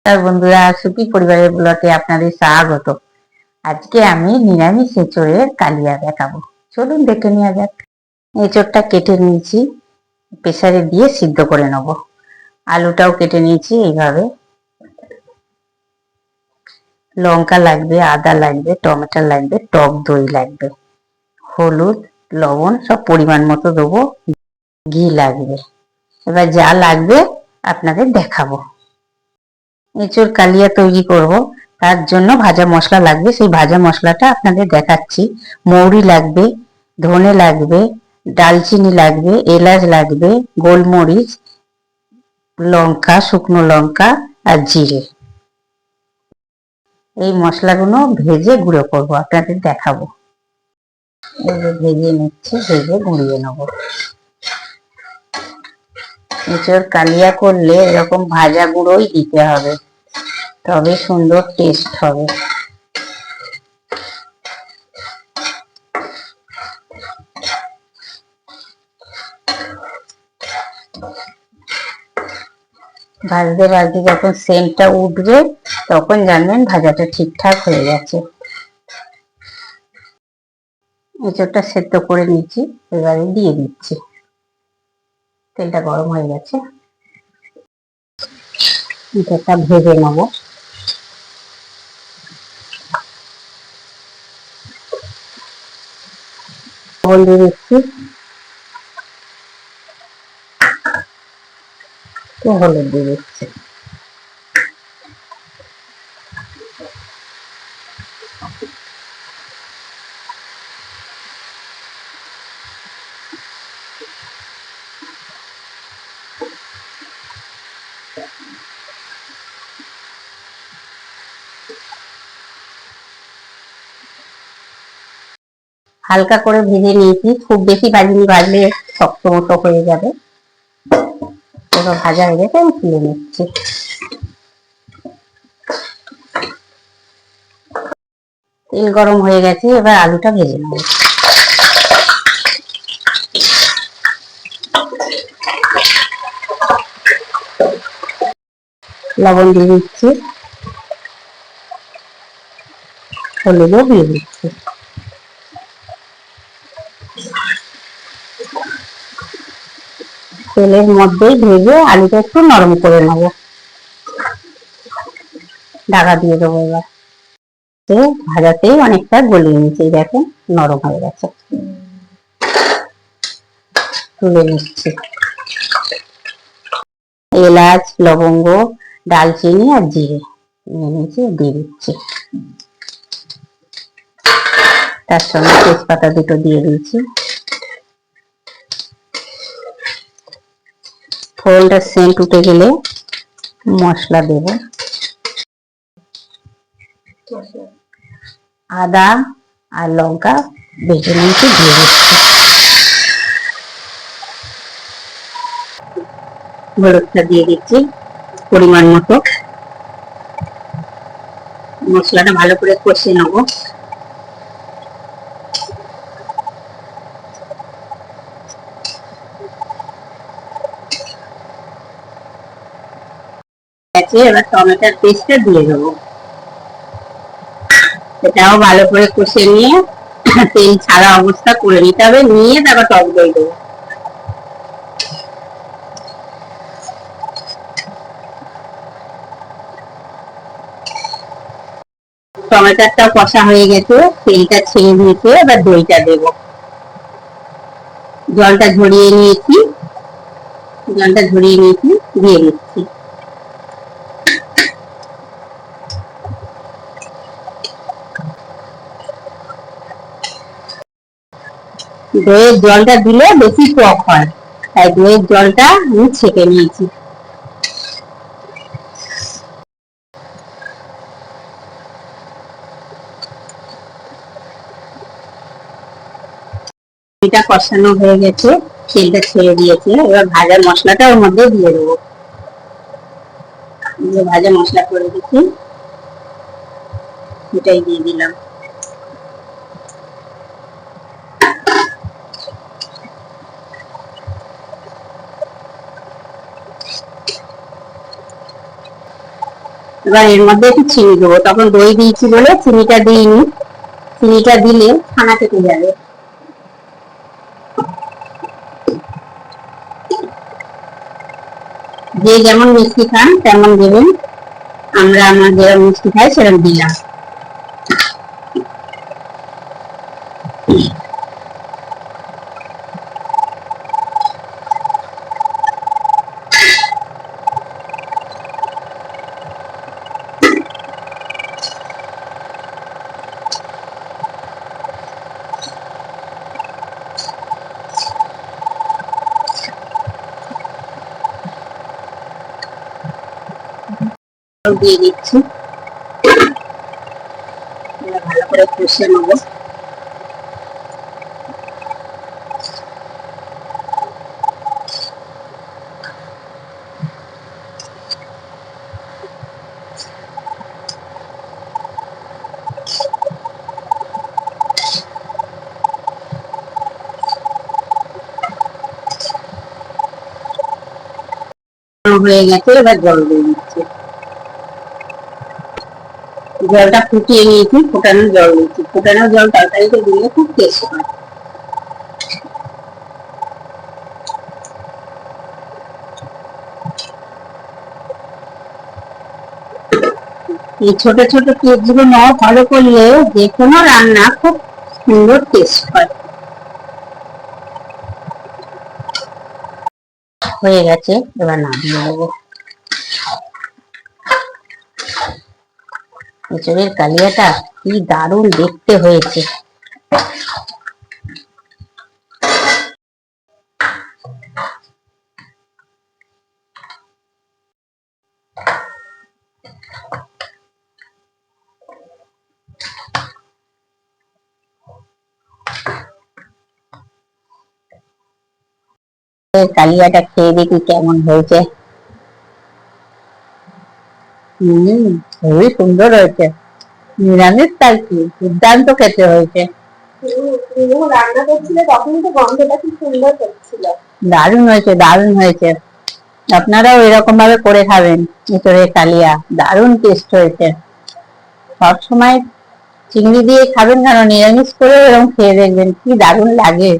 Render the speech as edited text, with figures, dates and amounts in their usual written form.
নমস্কার বন্ধুরা, সুখী পরিবারের ব্লগে আপনাদের স্বাগত। আজকে আমি নিরামিষ এঁচোড়ের কালিয়া দেখাবো। চলুন দেখে নেওয়া যাক। এঁচোড়টা কেটে নিয়েছি, প্রেসারে দিয়ে সিদ্ধ করে নেব। আলুটাও কেটে নিয়েছি এইভাবে। লঙ্কা লাগবে, আদা লাগবে, টমেটো লাগবে, টক দই লাগবে, হলুদ, লবণ সব পরিমাণ মতো দেবো, ঘি লাগবে। এবার যা লাগবে আপনাদের দেখাবো। এঁচোড় কালিয়া তৈরি করব, তার জন্য ভাজা মশলা লাগবে। সেই ভাজা মশলাটা আপনাদের দেখাচ্ছি। মৌরি লাগবে, ধনে লাগবে, ডালচিনি লাগবে, এলাচ লাগবে, গোলমরিচ, লঙ্কা, শুকনো লঙ্কা আর জিরে। এই মশলাগুলো ভেজে গুঁড়ো করব, আপনাদের দেখাবো। ভেজে নিচ্ছি, ভেজে গুঁড়িয়ে নেব। এঁচোড় কালিয়া করলে এরকম ভাজা গুঁড়োই দিতে হবে, তবে সুন্দর টেস্ট হবে। ভাজতে ভাজতে যখন সেন্টটা উঠবে তখন জানবেন ভাজাটা ঠিকঠাক হয়ে গেছে। এঁচোড়টা সেদ্ধ করে নিচ্ছি, এবারে দিয়ে দিচ্ছি। তেলটা গরম হয়ে গেছে, এঁচোড়টা ভেজে নেব। লবণ দিয়ে দিচ্ছি, হলুদ দিয়ে দিচ্ছি। হালকা করে ভেজে নিয়েছি, খুব বেশি ভাজিনি, ভাজলে শক্ত মতো হয়ে যাবে। পুরো ভাজা হয়ে গেছে, আমি তুলে নিচ্ছি। তেল গরম হয়ে গেছে, এবার আলুটা ভেজে নেব। লবণ দিয়ে দিচ্ছি, হলুদও দিয়ে দিচ্ছি। তেলের মধ্যেই ভেজে আলুটা একটু নরম করে নেব। ঢাকা দিয়ে দেবো। এবার ভাজাতেই অনেকটা গলিয়ে নিচ্ছে, দেখেন নরম হয়ে গেছে। তুলে নিচ্ছি। এলাচ, লবঙ্গ, ডালচিনি আর জিরে নিয়ে নিচ্ছি, দিয়ে দিচ্ছি। তার সঙ্গে তেজপাতা দুটো দিয়ে দিচ্ছি। ফোড়নটার সেন্ট উঠে গেলে মশলা দেব। আদা আর লঙ্কা বেটে নিয়েছি, দিয়ে দিচ্ছি। হলুদটা দিয়ে দিচ্ছি পরিমাণ মতো। মশলাটা ভালো করে কষিয়ে নেব। এবার টমেটোর পেস্টটা দিয়ে দেবো। এটাও ভালো করে কষিয়ে নিয়ে তেল ছাড়া অবস্থা করে নিতে হবে, নিয়ে তারপর টক দই দেবো। টমেটোটা কষা হয়ে গেছে, তেলটা ছেড়ে দিয়েছে, এবার দইটা দেব। জলটা ঝরিয়ে নিয়েছি, দিয়ে দিচ্ছি। দইয়ের জলটা দিলে বেশি টক হয়, তাই দইয়ের জলটা আমি ছেঁকে নিয়েছি। এটা কষানো হয়ে গেছে, তেলটা ছেড়ে দিয়েছে, এবার ভাজা মশলাটা ওর মধ্যে দিয়ে দেবো। ভাজা মশলা করে দিচ্ছি, এটাই দিয়ে দিলাম। এবার এর মধ্যে একটু চিনি দেবো, তখন দই দিয়েছি বলে চিনিটা দিইনি, চিনিটা দিলে ছানা কেটে যাবে। যে যেমন মিষ্টি খান তেমন দেবেন, আমরা যেরকম মিষ্টি খাই সেরকম দিলাম। দিয়ে দিচ্ছি, ভালো করে কষে নেবো। হয়ে গেছে, এবার জল দিয়ে দিচ্ছি। জলটা ফুটিয়ে নিয়েছি, ফোটানো জল দিচ্ছি। ফোটানো জল তরকারিতে দিলে খুব টেস্ট হয়। এই ছোট ছোট টিপস গুলো ফলো করলে যে কোনো রান্না খুব সুন্দর টেস্ট হয়। হয়ে গেছে, এবার নামিয়ে নেবো। এঁচড়ের কালিয়াটা কি দারুণ দেখতে হয়েছে। কালিয়াটা খেয়ে দেখি কেমন হয়েছে। খুবই সুন্দর হয়েছে, নিরামিষ তার কি দুর্দান্ত খেতে হয়েছে। রান্না করছিলে তখনই তো গন্ধটা কি সুন্দর করছিল। দারুণ হয়েছে, দারুণ হয়েছে। আপনারাও এরকম ভাবে করে খাবেন এঁচড়ের কালিয়া, দারুণ টেস্ট হয়েছে। সবসময় চিংড়ি দিয়ে খাবেন, কারণ নিরামিষ করে এরকম খেয়ে দেখবেন কি দারুণ লাগে।